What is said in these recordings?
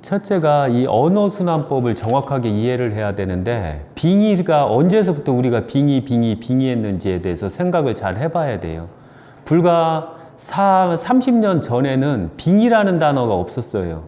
첫째가 이 언어순환법을 정확하게 이해를 해야 되는데, 빙의가 언제서부터 우리가 빙의했는지에 대해서 생각을 잘 해봐야 돼요. 불과 30년 전에는 빙의라는 단어가 없었어요.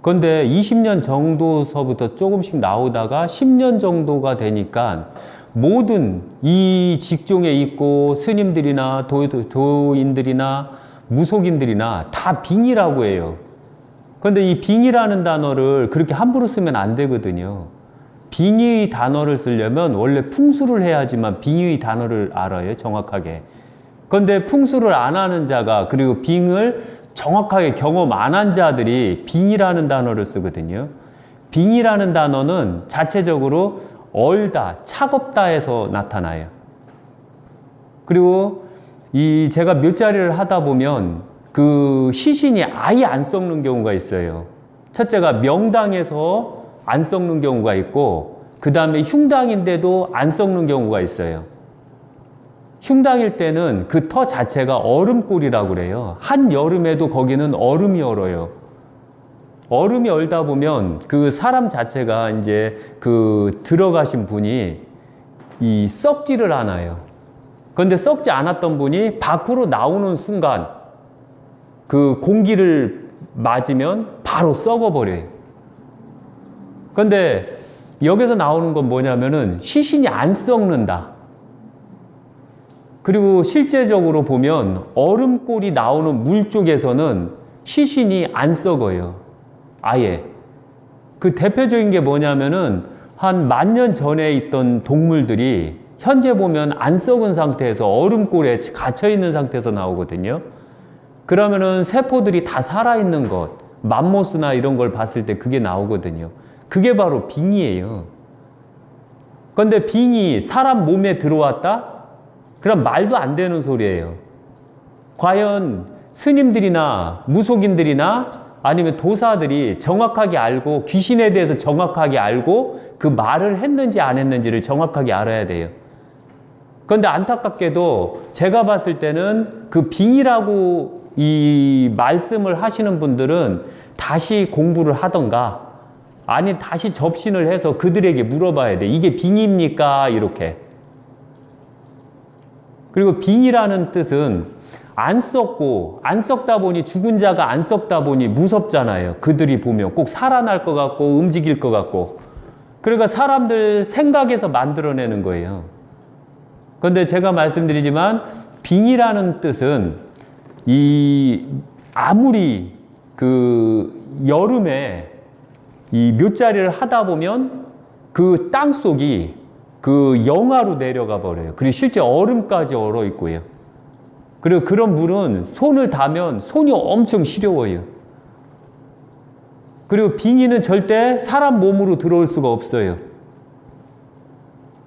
그런데 20년 정도서부터 조금씩 나오다가 10년 정도가 되니까 모든 이 직종에 있고 스님들이나 도인들이나 무속인들이나 다 빙의라고 해요. 그런데 이 빙의라는 단어를 그렇게 함부로 쓰면 안 되거든요. 빙의 단어를 쓰려면 원래 풍수를 해야지만 빙의 단어를 알아요, 정확하게. 그런데 풍수를 안 하는 자가, 그리고 빙을 정확하게 경험 안 한 자들이 빙의라는 단어를 쓰거든요. 빙의라는 단어는 자체적으로 얼다, 차갑다에서 나타나요. 그리고 제가 묘자리를 하다 보면 그 시신이 아예 안 썩는 경우가 있어요. 첫째가 명당에서 안 썩는 경우가 있고, 그 다음에 흉당인데도 안 썩는 경우가 있어요. 흉당일 때는 그 터 자체가 얼음골이라고 그래요. 한여름에도 거기는 얼음이 얼어요. 얼음이 얼다 보면 그 사람 자체가 이제 들어가신 분이 썩지를 않아요. 그런데 썩지 않았던 분이 밖으로 나오는 순간 그 공기를 맞으면 바로 썩어버려요. 그런데 여기서 나오는 건 뭐냐면은 시신이 안 썩는다. 그리고 실제적으로 보면 얼음골이 나오는 물 쪽에서는 시신이 안 썩어요. 아예. 그 대표적인 게 뭐냐면은 한 10,000년 전에 있던 동물들이 현재 보면 안 썩은 상태에서 얼음골에 갇혀 있는 상태에서 나오거든요. 그러면은 세포들이 다 살아있는 것, 맘모스나 이런 걸 봤을 때 그게 나오거든요. 그게 바로 빙의예요. 그런데 빙의, 사람 몸에 들어왔다? 그럼 말도 안 되는 소리예요. 과연 스님들이나 무속인들이나 아니면 도사들이 정확하게 알고, 귀신에 대해서 정확하게 알고 그 말을 했는지 안 했는지를 정확하게 알아야 돼요. 그런데 안타깝게도 제가 봤을 때는 그 빙의라고 이 말씀을 하시는 분들은 다시 공부를 하던가, 아니 다시 접신을 해서 그들에게 물어봐야 돼. 이게 빙의입니까? 이렇게. 그리고 빙의라는 뜻은 안 썩고, 안 썩다 보니, 죽은 자가 안 썩다 보니 무섭잖아요. 그들이 보면 꼭 살아날 것 같고 움직일 것 같고. 그러니까 사람들 생각에서 만들어내는 거예요. 그런데 제가 말씀드리지만 빙의라는 뜻은 아무리 여름에 이 묘자리를 하다 보면 그 땅속이 영하로 내려가 버려요. 그리고 실제 얼음까지 얼어 있고요. 그리고 그런 물은 손을 닿으면 손이 엄청 시려워요. 그리고 빙의는 절대 사람 몸으로 들어올 수가 없어요.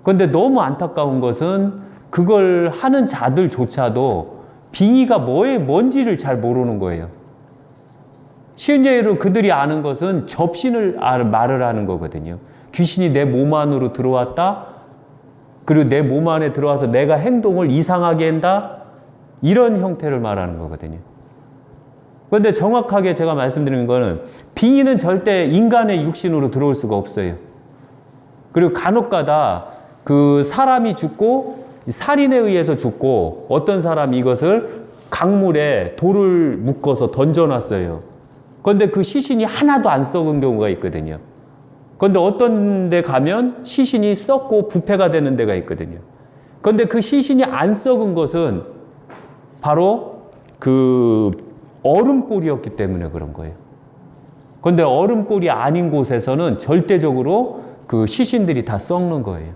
그런데 너무 안타까운 것은 그걸 하는 자들조차도 빙의가 뭔지를 잘 모르는 거예요. 쉬운 예로 그들이 아는 것은 접신을 말을 하는 거거든요. 귀신이 내 몸 안으로 들어왔다. 그리고 내 몸 안에 들어와서 내가 행동을 이상하게 한다. 이런 형태를 말하는 거거든요. 그런데 정확하게 제가 말씀드리는 거는 빙의는 절대 인간의 육신으로 들어올 수가 없어요. 그리고 간혹가다 사람이 죽고 살인에 의해서 죽고, 어떤 사람이 이것을 강물에 돌을 묶어서 던져놨어요. 그런데 그 시신이 하나도 안 썩은 경우가 있거든요. 그런데 어떤 데 가면 시신이 썩고 부패가 되는 데가 있거든요. 그런데 그 시신이 안 썩은 것은 바로 얼음골이었기 때문에 그런 거예요. 그런데 얼음골이 아닌 곳에서는 절대적으로 그 시신들이 다 썩는 거예요.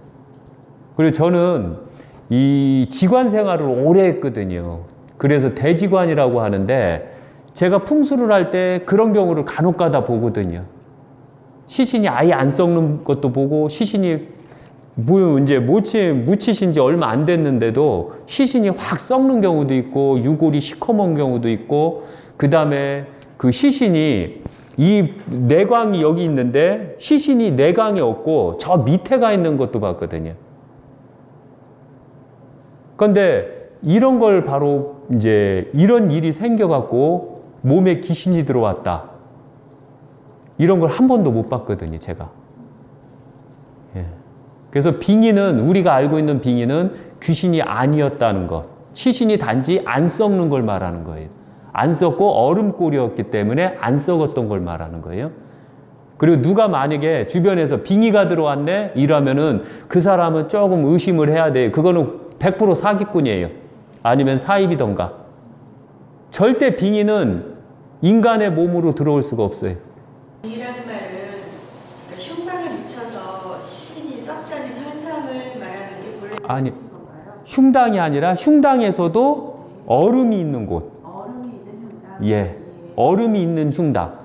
그리고 저는 이 지관 생활을 오래 했거든요. 그래서 대지관이라고 하는데, 제가 풍수를 할 때 그런 경우를 간혹 가다 보거든요. 시신이 아예 안 썩는 것도 보고, 시신이 이제 묻히신 지 얼마 안 됐는데도 시신이 확 썩는 경우도 있고, 유골이 시커먼 경우도 있고, 그 다음에 그 시신이 이 내광이 여기 있는데 시신이 내광이 없고 저 밑에 가 있는 것도 봤거든요. 그런데 이런 걸 바로 이제 이런 일이 생겨갖고 몸에 귀신이 들어왔다. 이런 걸 한 번도 못 봤거든요, 제가. 예. 그래서 빙의는, 우리가 알고 있는 빙의는 귀신이 아니었다는 것. 시신이 단지 안 썩는 걸 말하는 거예요. 안 썩고 얼음골이었기 때문에 안 썩었던 걸 말하는 거예요. 그리고 누가 만약에 주변에서 빙의가 들어왔네? 이러면은 그 사람은 조금 의심을 해야 돼요. 그거는 100% 사기꾼이에요. 아니면 사입이던가. 절대 빙의는 인간의 몸으로 들어올 수가 없어요. 빙의라는 말은 흉방에 묻혀서 시신이 썩지 않는 현상을 말하는 게 본래 아니, 뜻인 건가요? 흉당이 아니라 흉당에서도 얼음이 있는 곳. 얼음이 있는 흉당? 예. 얼음이 있는 흉당.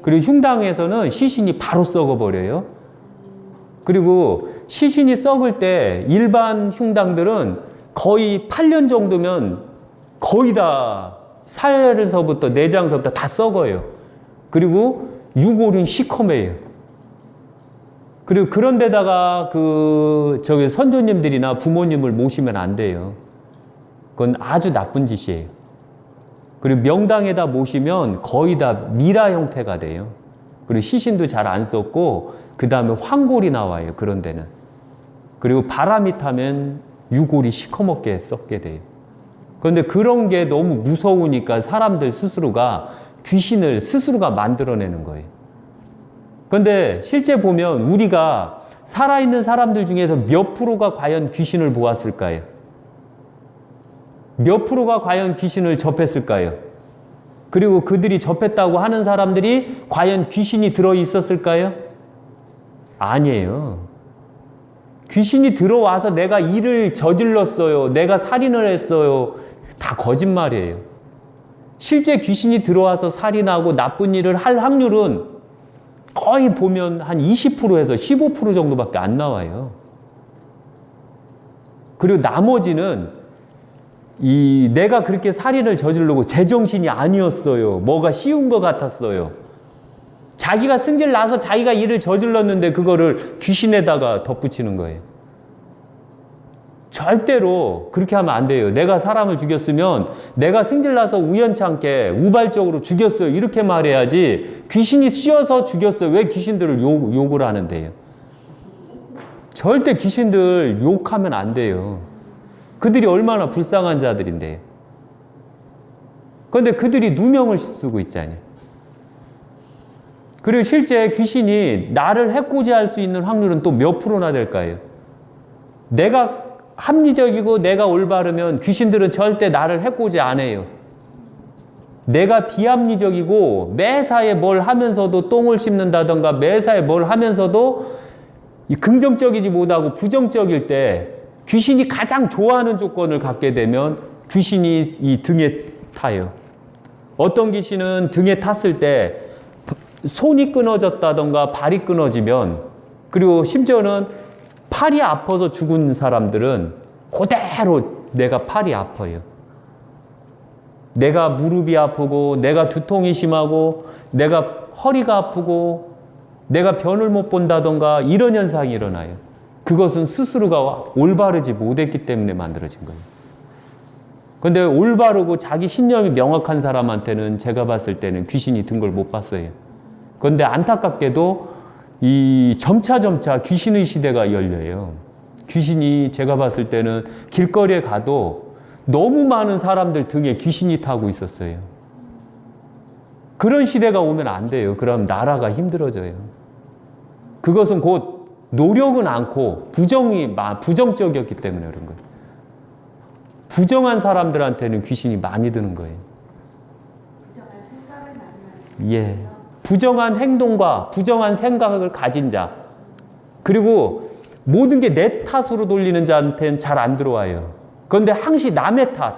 그리고 흉당에서는 시신이 바로 썩어버려요. 그리고 시신이 썩을 때 일반 흉당들은 거의 8년 정도면 거의 다 살에서부터 내장서부터 다 썩어요. 그리고 유골은 시커매요. 그리고 그런 데다가 저기 선조님들이나 부모님을 모시면 안 돼요. 그건 아주 나쁜 짓이에요. 그리고 명당에다 모시면 거의 다 미라 형태가 돼요. 그리고 시신도 잘 안 썩고 그 다음에 황골이 나와요. 그런 데는. 그리고 바람이 타면 유골이 시커멓게 썩게 돼요. 그런데 그런 게 너무 무서우니까 사람들 스스로가 귀신을 스스로가 만들어내는 거예요. 그런데 실제 보면 우리가 살아있는 사람들 중에서 몇 프로가 과연 귀신을 보았을까요? 몇 프로가 과연 귀신을 접했을까요? 그리고 그들이 접했다고 하는 사람들이 과연 귀신이 들어있었을까요? 아니에요. 귀신이 들어와서 내가 일을 저질렀어요. 내가 살인을 했어요. 다 거짓말이에요. 실제 귀신이 들어와서 살인하고 나쁜 일을 할 확률은 거의 보면 한 20%에서 15% 정도밖에 안 나와요. 그리고 나머지는 내가 그렇게 살인을 저지르고 제정신이 아니었어요. 뭐가 쉬운 것 같았어요. 자기가 승질 나서 자기가 일을 저질렀는데 그거를 귀신에다가 덧붙이는 거예요. 절대로 그렇게 하면 안 돼요. 내가 사람을 죽였으면 내가 승질 나서 우연찮게 우발적으로 죽였어요. 이렇게 말해야지 귀신이 씌어서 죽였어요. 왜 귀신들을 욕을 하는데요? 절대 귀신들 욕하면 안 돼요. 그들이 얼마나 불쌍한 자들인데요. 그런데 그들이 누명을 쓰고 있잖아요. 그리고 실제 귀신이 나를 해코지할 수 있는 확률은 또 몇 프로나 될까요? 내가 합리적이고 내가 올바르면 귀신들은 절대 나를 해코지 안 해요. 내가 비합리적이고 매사에 뭘 하면서도 똥을 씹는다던가 매사에 뭘 하면서도 긍정적이지 못하고 부정적일 때 귀신이 가장 좋아하는 조건을 갖게 되면 귀신이 이 등에 타요. 어떤 귀신은 등에 탔을 때 손이 끊어졌다던가 발이 끊어지면, 그리고 심지어는 팔이 아파서 죽은 사람들은 그대로 내가 팔이 아파요. 내가 무릎이 아프고 내가 두통이 심하고 내가 허리가 아프고 내가 변을 못 본다던가 이런 현상이 일어나요. 그것은 스스로가 올바르지 못했기 때문에 만들어진 거예요. 그런데 올바르고 자기 신념이 명확한 사람한테는 제가 봤을 때는 귀신이 든 걸 못 봤어요. 그런데 안타깝게도 이 점차 귀신의 시대가 열려요. 귀신이 제가 봤을 때는 길거리에 가도 너무 많은 사람들 등에 귀신이 타고 있었어요. 그런 시대가 오면 안 돼요. 그럼 나라가 힘들어져요. 그것은 곧 노력은 않고 부정적이었기 때문에 그런 거예요. 부정한 사람들한테는 귀신이 많이 드는 거예요. 부정한 생각을 많이 하는 예. 부정한 행동과 부정한 생각을 가진 자, 그리고 모든 게 내 탓으로 돌리는 자한테는 잘 안 들어와요. 그런데 항시 남의 탓.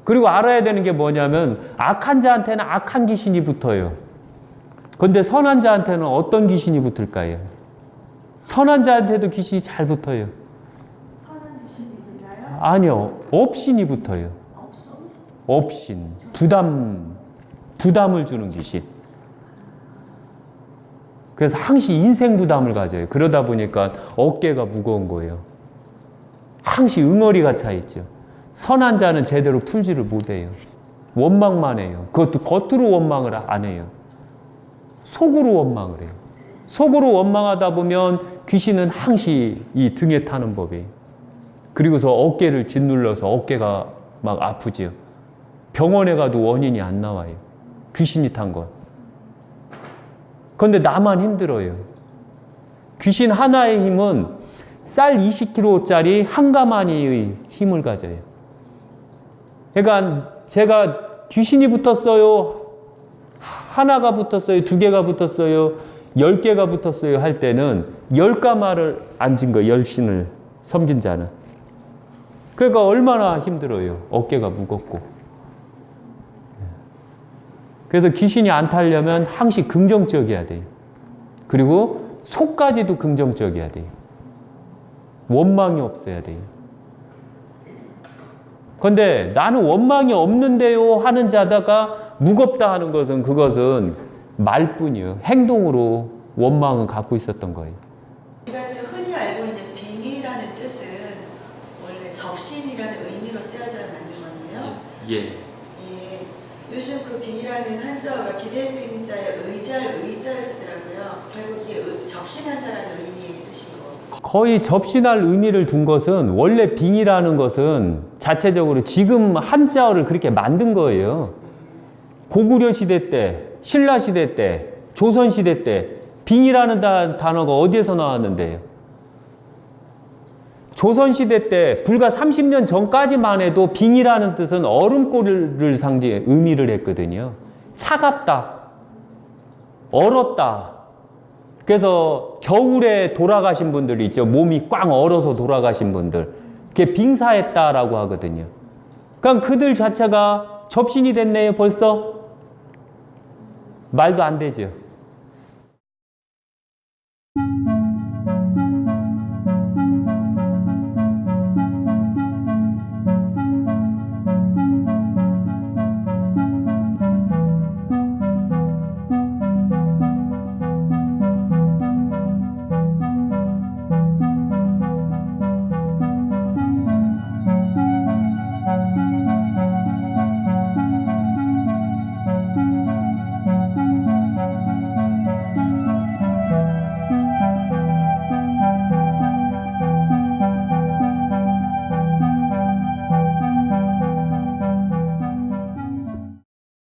그리고 알아야 되는 게 뭐냐면 악한 자한테는 악한 귀신이 붙어요. 그런데 선한 자한테는 어떤 귀신이 붙을까요? 선한 자한테도 귀신이 잘 붙어요. 선한 귀신이 있나요? 아니요. 업신이 붙어요. 업신. 부담을 주는 귀신. 그래서 항시 인생 부담을 가져요. 그러다 보니까 어깨가 무거운 거예요. 항시 응어리가 차 있죠. 선한 자는 제대로 풀지를 못해요. 원망만 해요. 그것도 겉으로 원망을 안 해요. 속으로 원망을 해요. 속으로 원망하다 보면 귀신은 항시 이 등에 타는 법이에요. 그리고서 어깨를 짓눌러서 어깨가 막 아프지요. 병원에 가도 원인이 안 나와요. 귀신이 탄 건. 그런데 나만 힘들어요. 귀신 하나의 힘은 쌀 20kg짜리 한 가마니의 힘을 가져요. 그러니까 제가 귀신이 붙었어요. 하나가 붙었어요. 2개가 붙었어요. 10개가 붙었어요. 할 때는 10가마를 앉은 거예요. 열신을 섬긴 자는. 그러니까 얼마나 힘들어요. 어깨가 무겁고. 그래서 귀신이 안 타려면 항시 긍정적이어야 돼요. 그리고 속까지도 긍정적이어야 돼요. 원망이 없어야 돼요. 그런데 나는 원망이 없는데요 하는 자다가 무겁다 하는 것은 그것은 말뿐이에요. 행동으로 원망은 갖고 있었던 거예요. 우리가 흔히 알고 있는 빙의라는 뜻은 원래 접신이라는 의미로 쓰여져 있는 거네요. 예. 예. 요즘 그 빙의라는 한자어가 기댈 빙자에 의자를 의자를 쓰더라고요. 결국 이게 접신한다라는 의미의 뜻인 거. 거의 접신할 의미를 둔 것은 원래 빙이라는 것은 자체적으로 지금 한자어를 그렇게 만든 거예요. 고구려 시대 때, 신라 시대 때, 조선 시대 때 빙이라는 단어가 어디에서 나왔는데요? 조선 시대 때 불과 30년 전까지만 해도 빙이라는 뜻은 얼음골을 의미를 했거든요. 차갑다, 얼었다. 그래서 겨울에 돌아가신 분들이 있죠. 몸이 꽉 얼어서 돌아가신 분들. 그게 빙사했다라고 하거든요. 그럼 그들 자체가 접신이 됐네요, 벌써? 말도 안 되죠.